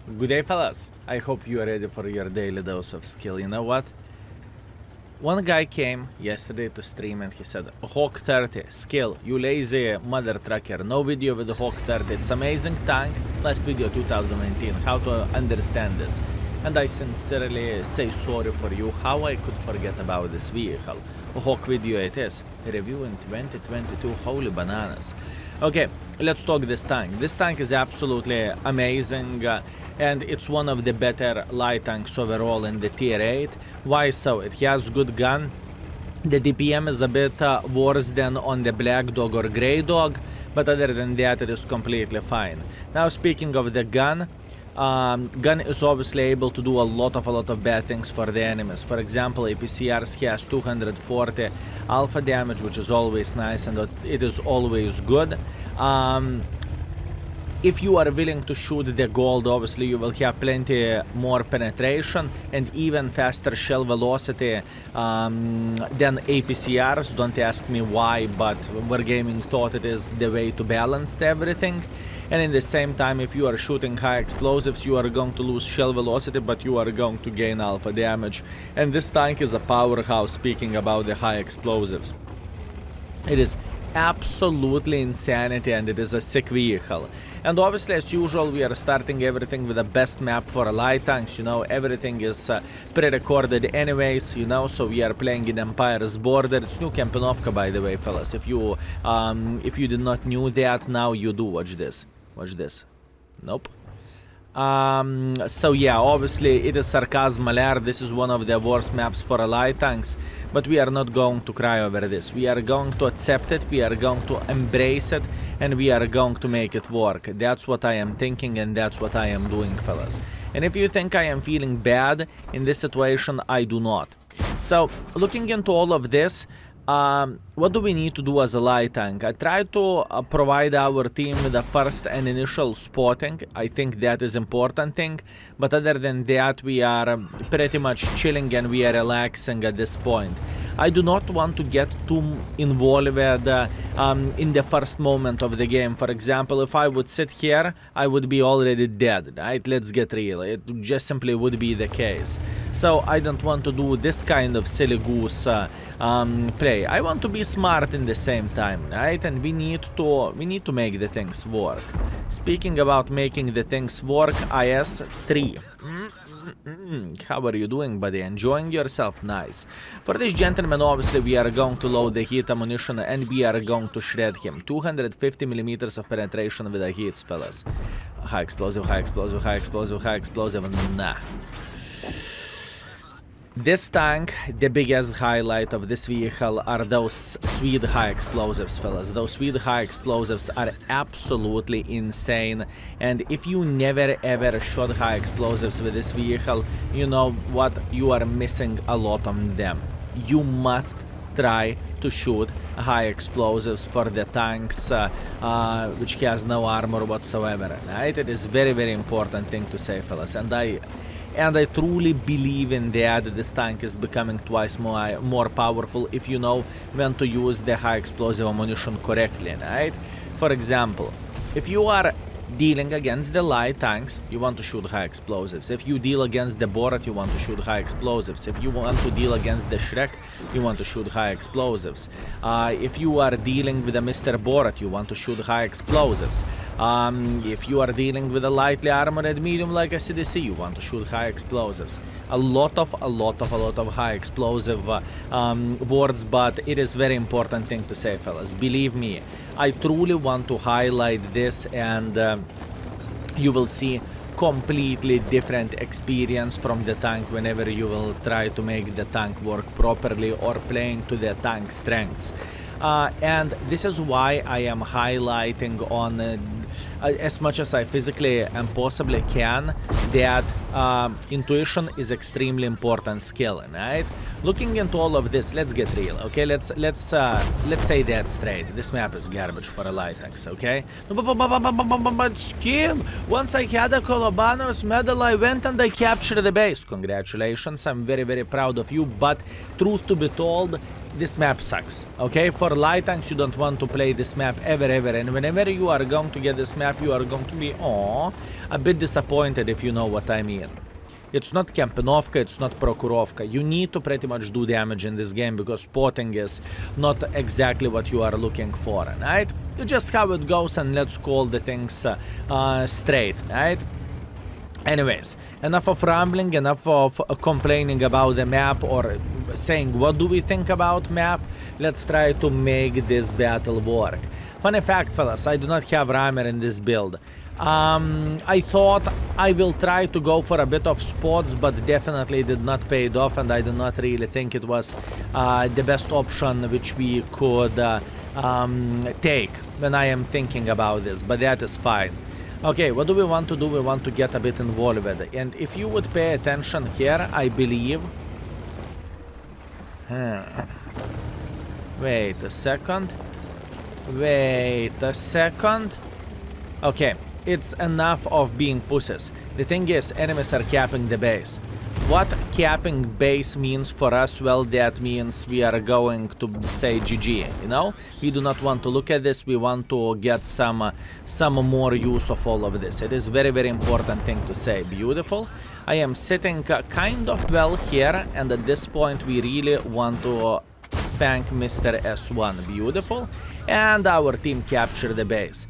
Good day, fellas. I hope you are ready for your daily dose of skill. You know what? One guy came yesterday to stream and he said, Hawk 30, skill, you lazy mother trucker, no video with the Hawk 30, it's amazing tank, last video 2019, how to understand this. And I sincerely say sorry for you, how I could forget about this vehicle. Hawk video it is, review in 2022, holy bananas. Okay, let's talk this tank. This tank is absolutely amazing. And it's one of the better light tanks overall in the tier 8. Why so? It has good gun. The DPM is a bit worse than on the Black Dog or Grey Dog, but other than that it is completely fine. Now speaking of the gun, gun is obviously able to do a lot of bad things for the enemies. For example, APCRs has 240 alpha damage, which is always nice and it is always good. If you are willing to shoot the gold, obviously you will have plenty more penetration and even faster shell velocity than APCRs. Don't ask me why, but Wargaming thought it is the way to balance everything. And in the same time, if you are shooting high explosives, you are going to lose shell velocity, but you are going to gain alpha damage. And this tank is a powerhouse, speaking about the high explosives. It is absolutely insanity and it is a sick vehicle. And obviously, as usual, we are starting everything with the best map for light tanks. You know, everything is pre-recorded anyways, you know, so we are playing in Empire's Border. It's New Kempinovka, by the way, fellas. If you did not knew that, now you do. Watch this. Watch this. Nope. So yeah, obviously it is Sarcasm Malar. This is one of the worst maps for light tanks, but we are not going to cry over this. We are going to accept it, we are going to embrace it, and we are going to make it work. That's what I am thinking and that's what I am doing, fellas. And if you think I am feeling bad in this situation, I do not. So, looking into all of this, what do we need to do as a light tank? I try to provide our team with the first and initial spotting. I think that is important thing. But other than that, we are pretty much chilling and we are relaxing at this point. I do not want to get too involved in the first moment of the game. For example, if I would sit here, I would be already dead, right? Let's get real. It just simply would be the case. So I don't want to do this kind of silly goose play. I want to be smart in the same time, right? And we need to make the things work. Speaking about making the things work, IS-3. How are you doing, buddy? Enjoying yourself? Nice. For this gentleman, obviously, we are going to load the heat ammunition and we are going to shred him. 250 millimeters of penetration with the heats, fellas. High explosive, high explosive, high explosive, high explosive. Nah. This tank, the biggest highlight of this vehicle are those sweet high explosives, fellas. Those sweet high explosives are absolutely insane. And if you never ever shot high explosives with this vehicle, you know what? You are missing a lot on them. You must try to shoot high explosives for the tanks which has no armor whatsoever, right? It is very important thing to say, fellas. And I truly believe in that this tank is becoming twice more powerful if you know when to use the high explosive ammunition correctly, right? For example, if you are dealing against the light tanks, you want to shoot high explosives. If you deal against the Borat, you want to shoot high explosives. If you want to deal against the Shrek, you want to shoot high explosives. If you are dealing with a Mr. Borat, you want to shoot high explosives. If you are dealing with a lightly armored medium like a CDC, you want to shoot high explosives. A lot of high explosive words, but it is very important thing to say, fellas. Believe me, I truly want to highlight this, and you will see completely different experience from the tank whenever you will try to make the tank work properly or playing to the tank strengths. And this is why I am highlighting on as much as I physically and possibly can that intuition is extremely important skill, right? Looking into all of this, let's get real, okay? Let's say that straight. This map is garbage for a light tanks, okay? But skill! Once I had a Kolobanov's medal, I went and I captured the base. Congratulations, I'm very proud of you, but truth to be told, this map sucks, okay? For light tanks, you don't want to play this map ever, and whenever you are going to get this map, you are going to be, a bit disappointed, if you know what I mean. It's not Kempinovka, it's not Prokurovka. You need to pretty much do damage in this game because spotting is not exactly what you are looking for, right? It's just how it goes, and let's call the things straight, right? Anyways, enough of rambling, enough of complaining about the map or saying what do we think about map. Let's try to make this battle work. Funny fact, fellas, I do not have Rammer in this build. I thought I will try to go for a bit of spots, but definitely did not pay it off, and I do not really think it was the best option which we could take when I am thinking about this, but that is fine. Okay, what do we want to do? We want to get a bit involved, and if you would pay attention here, I believe... Wait a second. Okay, it's enough of being pussies. The thing is, enemies are capping the base. What capping base means for us, well, that means we are going to say GG, you know? We do not want to look at this, we want to get some more use of all of this. It is very, very important thing to say. Beautiful. I am sitting kind of well here, and at this point we really want to spank Mr. S1. Beautiful. And our team captured the base.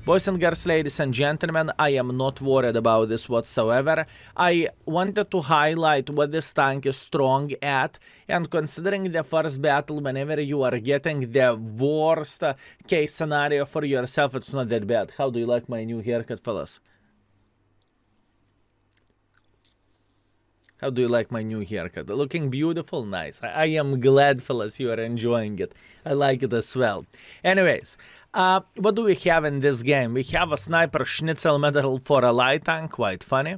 Boys and girls, ladies and gentlemen, I am not worried about this whatsoever. I wanted to highlight what this tank is strong at, and considering the first battle, whenever you are getting the worst case scenario for yourself, it's not that bad. How do you like my new haircut, fellas? How do you like my new haircut? Looking beautiful? Nice. I am glad, fellas, you are enjoying it. I like it as well. Anyways, what do we have in this game? We have a sniper schnitzel medal for a light tank, quite funny.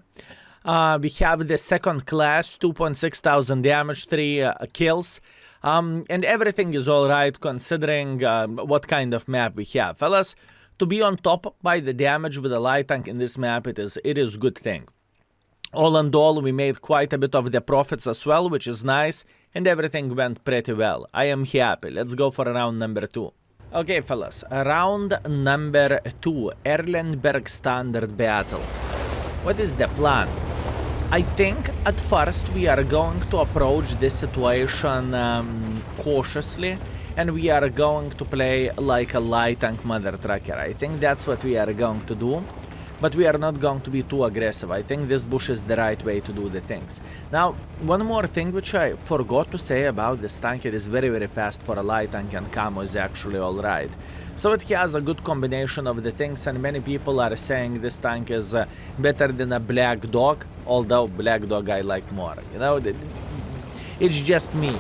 We have the second class, 2.6 thousand damage, 3 kills. And everything is alright considering what kind of map we have. Fellas, to be on top by the damage with a light tank in this map, it is a good thing. All in all, we made quite a bit of the profits as well, which is nice, and everything went pretty well. I am happy. Let's go for round number 2. Okay, fellas, round number 2, Erlenberg Standard Battle. What is the plan? I think at first we are going to approach this situation cautiously, and we are going to play like a light tank mother trucker. I think that's what we are going to do. But we are not going to be too aggressive. I think this bush is the right way to do the things. Now, one more thing which I forgot to say about this tank, it is very, very fast for a light tank, and camo is actually alright. So it has a good combination of the things, and many people are saying this tank is better than a Black Dog, although Black Dog I like more. You know, it's just me.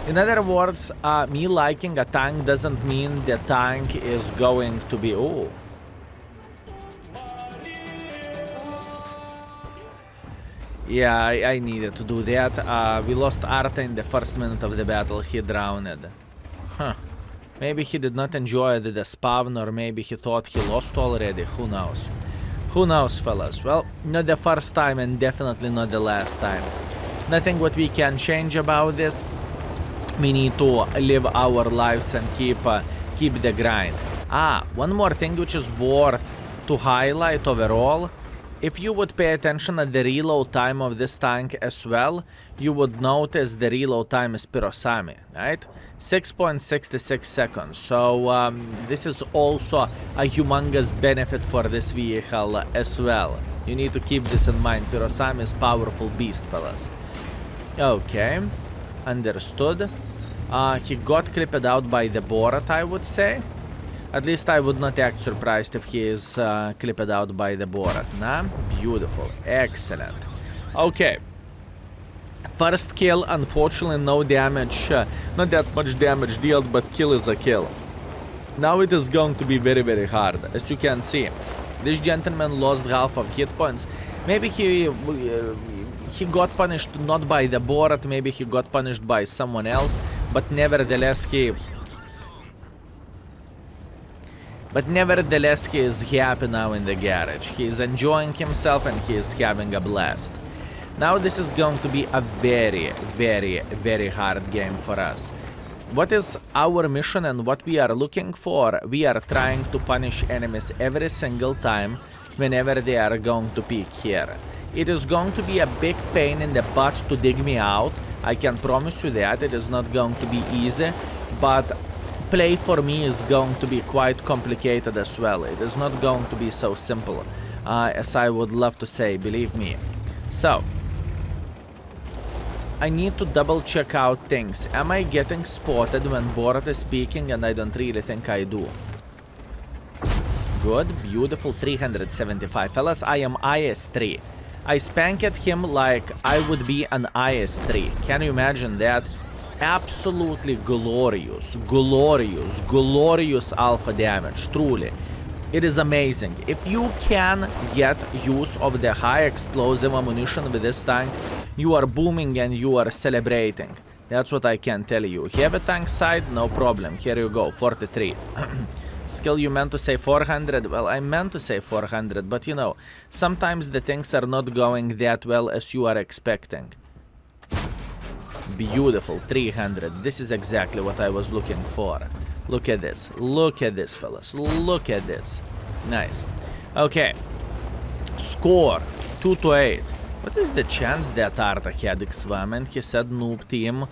In other words, me liking a tank doesn't mean the tank is going to be... Oh. Yeah, I needed to do that. We lost Arta in the first minute of the battle. He drowned. Huh. Maybe he did not enjoy the spawn, or maybe he thought he lost already. Who knows? Who knows, fellas? Well, not the first time and definitely not the last time. Nothing what we can change about this. We need to live our lives and keep the grind. One more thing which is worth to highlight overall. If you would pay attention at the reload time of this tank as well, you would notice the reload time is Pirosami, right? 6.66 seconds. So this is also a humongous benefit for this vehicle as well. You need to keep this in mind. Pirosami is powerful beast, fellas. Okay, understood. He got clipped out by the Borat, I would say. At least I would not act surprised if he is clipped out by the Borat. Nah? Beautiful. Excellent. Okay. First kill, unfortunately no damage, not that much damage dealt, but kill is a kill. Now it is going to be very, very hard. As you can see, this gentleman lost half of hit points. Maybe he got punished not by the Borat, maybe he got punished by someone else, but nevertheless he is happy now in the garage. He is enjoying himself and he is having a blast. Now this is going to be a very, very, very hard game for us. what is our mission and what we are looking for? We are trying to punish enemies every single time whenever they are going to peek here. It is going to be a big pain in the butt to dig me out. I can promise you that. It is not going to be easy, but play for me is going to be quite complicated as well. It is not going to be so simple as I would love to say, believe me. So, I need to double check out things. Am I getting spotted when Borat is speaking? And I don't really think I do. Good, beautiful, 375. Fellas, I am IS-3. I spanked him like I would be an IS-3. Can you imagine that? Absolutely glorious, glorious, glorious alpha damage, truly. It is amazing. If you can get use of the high explosive ammunition with this tank, you are booming and you are celebrating. That's what I can tell you. Have a tank side? No problem. Here you go, 43. Skill, you meant to say 400? Well, I meant to say 400, but you know, sometimes the things are not going that well as you are expecting. Beautiful, 300. This is exactly what I was looking for. Look at this. Look at this, fellas. Look at this. Nice. Okay. Score, 2-8. What is the chance that Arta had XVM and he said noob team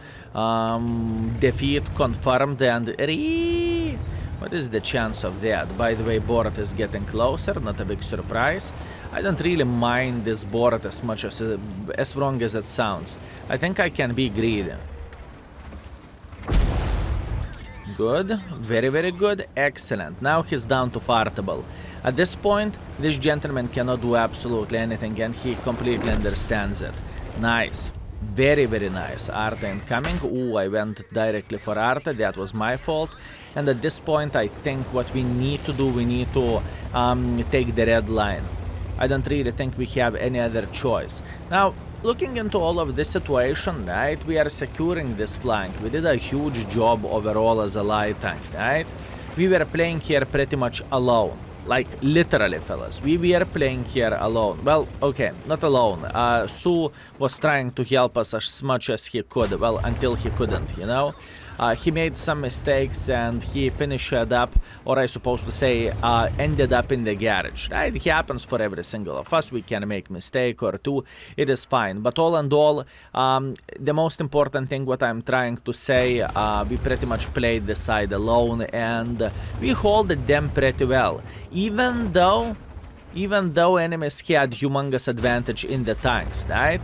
defeat confirmed and what is the chance of that? By the way, Borat is getting closer, not a big surprise. I don't really mind this Borat as much as wrong as it sounds. I think I can be greedy. Good, very, very good, excellent. Now he's down to fartable. At this point, this gentleman cannot do absolutely anything and he completely understands it. Nice. Very, very nice. Arta incoming. Ooh, I went directly for Arta. That was my fault. And at this point, I think what we need to do, we need to take the red line. I don't really think we have any other choice. Now, looking into all of this situation, right, we are securing this flank. We did a huge job overall as a light tank, right? We were playing here pretty much alone. Like, literally, fellas. We were playing here alone. Well, okay, not alone. Sue was trying to help us as much as he could. Well, until he couldn't, you know? He made some mistakes and he finished up, or I suppose to say, ended up in the garage. Right? It happens for every single of us. We can make mistake or two. It is fine. But all in all, the most important thing what I'm trying to say, we pretty much played the side alone and we holded them pretty well. Even though enemies had humongous advantage in the tanks, right?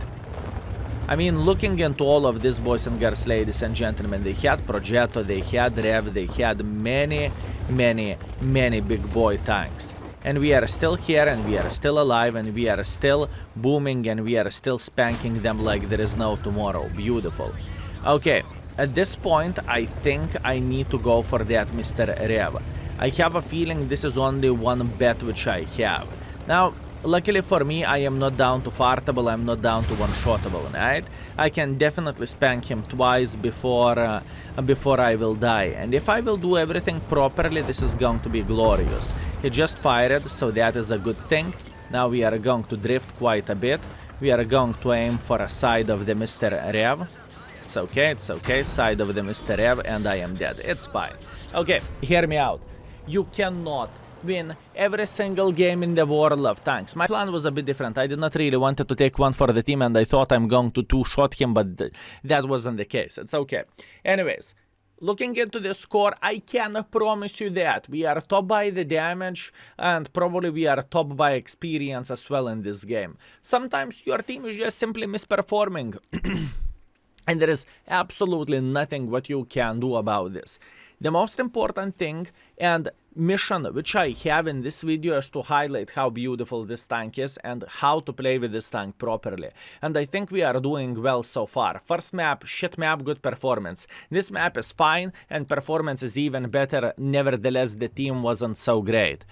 I mean, looking into all of this, boys and girls, ladies and gentlemen, they had Progetto, they had Rev, they had many, many, many big boy tanks. And we are still here, and we are still alive, and we are still booming, and we are still spanking them like there is no tomorrow. Beautiful. Okay, at this point, I think I need to go for that Mr. Rev. I have a feeling this is only one bet which I have. Now, luckily for me, I am not down to fartable, I'm not down to one-shottable, right? I can definitely spank him twice before I will die. And if I will do everything properly, this is going to be glorious. He just fired, so that is a good thing. Now we are going to drift quite a bit. We are going to aim for a side of the Mr. Rev. It's okay, side of the Mr. Rev, and I am dead. It's fine. Okay, hear me out. You cannot win every single game in the world of tanks. My plan was a bit different. I did not really wanted to take one for the team and I thought I'm going to two-shot him, but that wasn't the case. It's okay. Anyways, looking into the score, I can promise you that we are top by the damage and probably we are top by experience as well in this game. Sometimes your team is just simply misperforming and there is absolutely nothing what you can do about this. The most important thing and mission which I have in this video is to highlight how beautiful this tank is and how to play with this tank properly. And I think we are doing well so far. First map, shit map, good performance. This map is fine and performance is even better. Nevertheless, the team wasn't so great.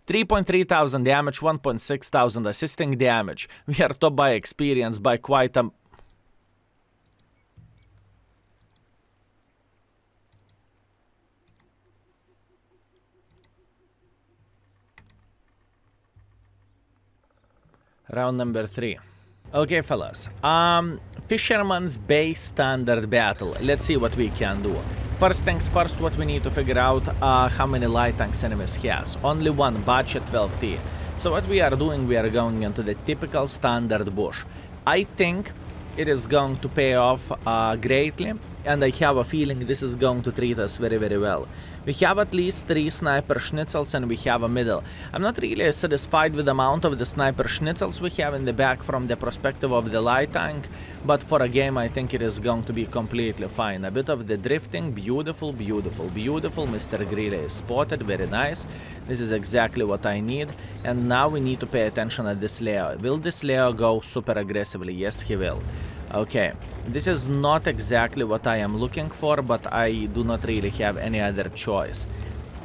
3.3 thousand damage, 1.6 thousand assisting damage. We are top by experience by quite a... Round number 3. Okay, fellas. Fisherman's base standard battle. Let's see what we can do. First things first, what we need to figure out how many light tanks enemies has. Only one, budget 12T. So what we are doing, we are going into the typical standard bush. I think it is going to pay off greatly, and I have a feeling this is going to treat us very, very well. We have at least 3 sniper schnitzels and we have a middle. I'm not really satisfied with the amount of the sniper schnitzels we have in the back from the perspective of the light tank, but for a game I think it is going to be completely fine. A bit of the drifting, beautiful, beautiful, beautiful. Mr. Greeley is spotted, very nice. This is exactly what I need, and now we need to pay attention at this Leo. Will this Leo go super aggressively? Yes, he will. Okay, this is not exactly what I am looking for, but I do not really have any other choice.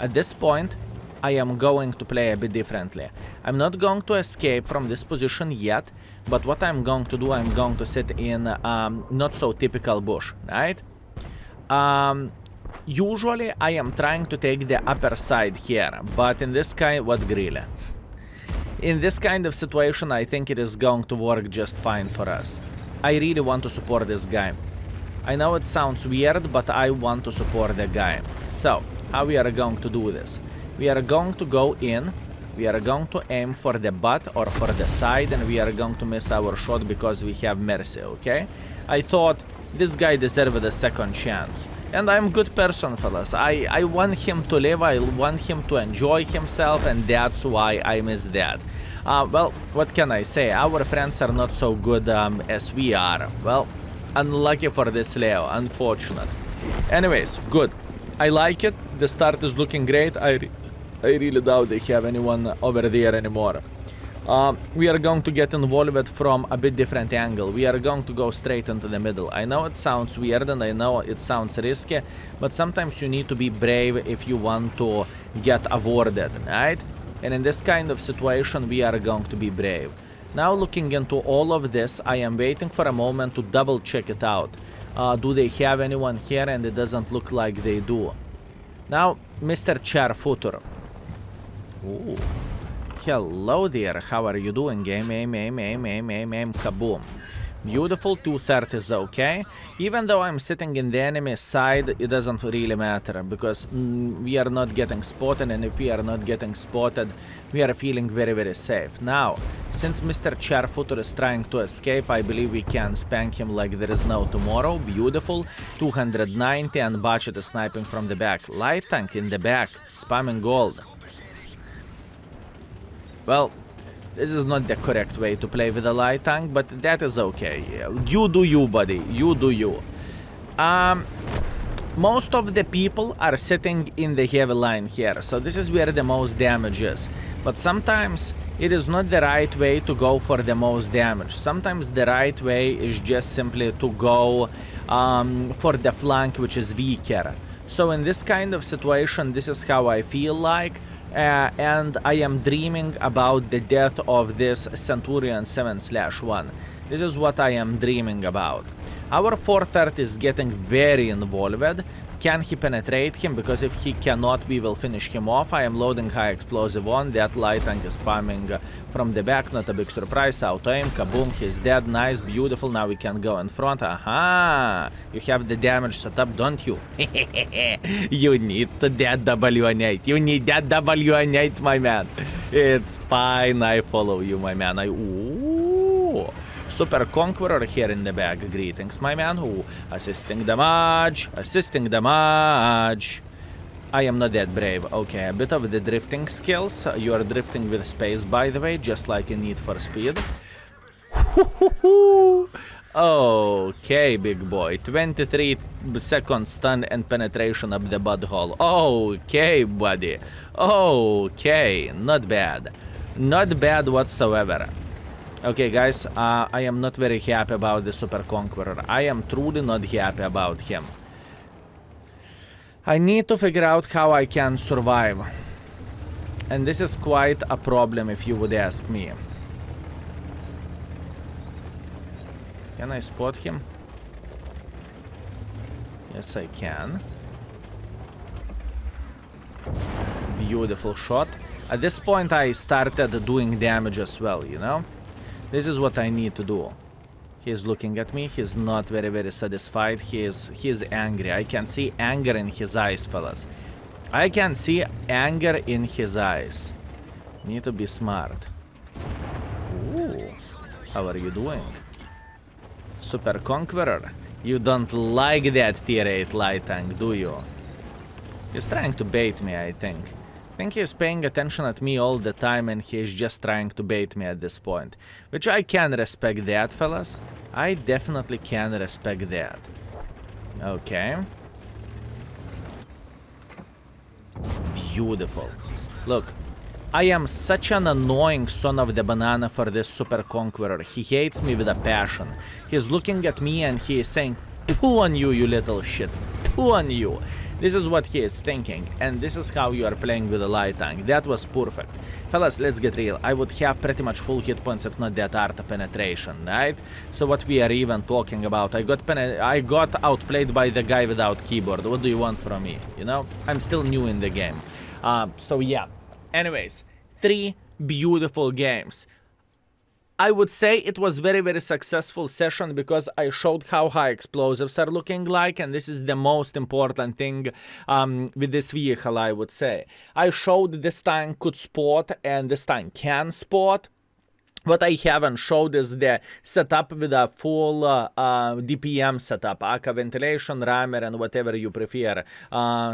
At this point, I am going to play a bit differently. I'm not going to escape from this position yet, but what I'm going to do, I'm going to sit in not so typical bush, right? Usually I am trying to take the upper side here, but in this kind, what Grille? In this kind of situation, I think it is going to work just fine for us. I really want to support this guy. I know it sounds weird, but I want to support the guy. So, how we are going to do this? We are going to go in, we are going to aim for the butt or for the side, and we are going to miss our shot because we have mercy, okay? I thought this guy deserved a second chance. And I'm a good person, fellas. I want him to live, I want him to enjoy himself, and that's why I miss that. Well, what can I say? Our friends are not so good as we are. Well, unlucky for this Leo, unfortunate. Anyways, good. I like it. The start is looking great. I really doubt they have anyone over there anymore. We are going to get involved from a bit different angle. We are going to go straight into the middle. I know it sounds weird and I know it sounds risky, but sometimes you need to be brave if you want to get awarded, right? And in this kind of situation, we are going to be brave. Now looking into all of this, I am waiting for a moment to double check it out. Do they have anyone here? And it doesn't look like they do. Now, Mr. Chairfooter. Ooh. Hello there, how are you doing? Aim, kaboom. Beautiful, 230 is okay. Even though I'm sitting in the enemy side, it doesn't really matter, because we are not getting spotted, and if we are not getting spotted, we are feeling very, very safe. Now, since Mr. Chairfooter is trying to escape, I believe we can spank him like there is no tomorrow. Beautiful, 290, and Bachet is sniping from the back. Light tank in the back, spamming gold. Well, this is not the correct way to play with a light tank, but that is okay. You do you, buddy. You do you. Most of the people are sitting in the heavy line here, so this is where the most damage is. But sometimes it is not the right way to go for the most damage. Sometimes the right way is just simply to go for the flank, which is weaker. So in this kind of situation, this is how I feel like. And I am dreaming about the death of this Centurion 7/1. This is what I am dreaming about. Our 430 is getting very involved. Can he penetrate him? Because if he cannot, we will finish him off. I am loading high explosive on. That light tank is spamming from the back. Not a big surprise. Auto aim. Kaboom. He's dead. Nice. Beautiful. Now we can go in front. Aha. You have the damage set up, don't you? You need that W8. You need that W8, my man. It's fine. I follow you, my man. Ooh. Super Conqueror here in the back. Greetings, my man. Ooh, assisting damage. Assisting damage. I am not that brave. Okay, a bit of the drifting skills. You are drifting with space, by the way, just like in Need for Speed. Okay, big boy. 23 second stun and penetration up the butthole. Okay, buddy. Okay, not bad. Not bad whatsoever. Okay, guys, I am not very happy about the Super Conqueror. I am truly not happy about him. I need to figure out how I can survive. And this is quite a problem if you would ask me. Can I spot him? Yes, I can. Beautiful shot. At this point, I started doing damage as well, you know? This is what I need to do. He's looking at me. He's not very satisfied. He's angry. I can see anger in his eyes, fellas. I can see anger in his eyes. Need to be smart. Ooh. How are you doing? Super Conqueror. You don't like that tier 8 light tank, do you? He's trying to bait me, I think. I think he's paying attention at me all the time and he's just trying to bait me at this point. Which I can respect that, fellas. I definitely can respect that. Okay. Beautiful. Look, I am such an annoying son of the banana for this Super Conqueror. He hates me with a passion. He's looking at me and he is saying, "Poo on you, you little shit. Poo on you." This is what he is thinking, and this is how you are playing with a light tank. That was perfect. Fellas, let's get real. I would have pretty much full hit points if not that art of penetration, right? So what we are even talking about? I got outplayed by the guy without keyboard. What do you want from me? You know? I'm still new in the game. So yeah. Anyways, 3 beautiful games. I would say it was very successful session because I showed how high explosives are looking like, and this is the most important thing with this vehicle, I would say. I showed this tank could spot and this tank can spot. What I haven't showed is the setup with a full DPM setup, aka ventilation, rammer, and whatever you prefer,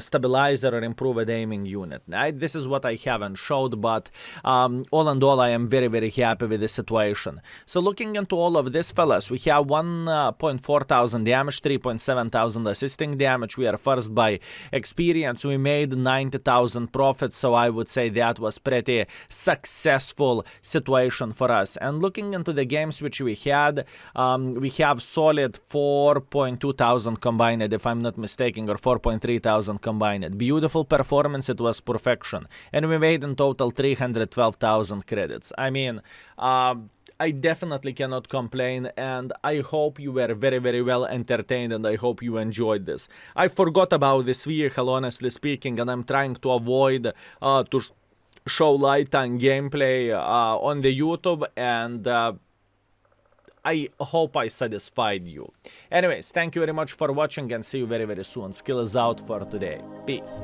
stabilizer or improved aiming unit. Right? This is what I haven't showed, but all in all, I am very happy with the situation. So looking into all of this, fellas, we have 1.4 thousand damage, 3.7 thousand assisting damage. We are first by experience. We made 90,000 profits, so I would say that was pretty successful situation for us. And looking into the games which we had, we have solid 4.2 thousand combined, if I'm not mistaken, or 4.3 thousand combined. Beautiful performance, it was perfection. And we made in total 312,000 credits. I mean, I definitely cannot complain, and I hope you were very well entertained, and I hope you enjoyed this. I forgot about this vehicle, honestly speaking, and I'm trying to avoid to show light tank gameplay on the YouTube, and I hope I satisfied you. Anyways, thank you very much for watching, and see you very soon. Skill is out for today. Peace.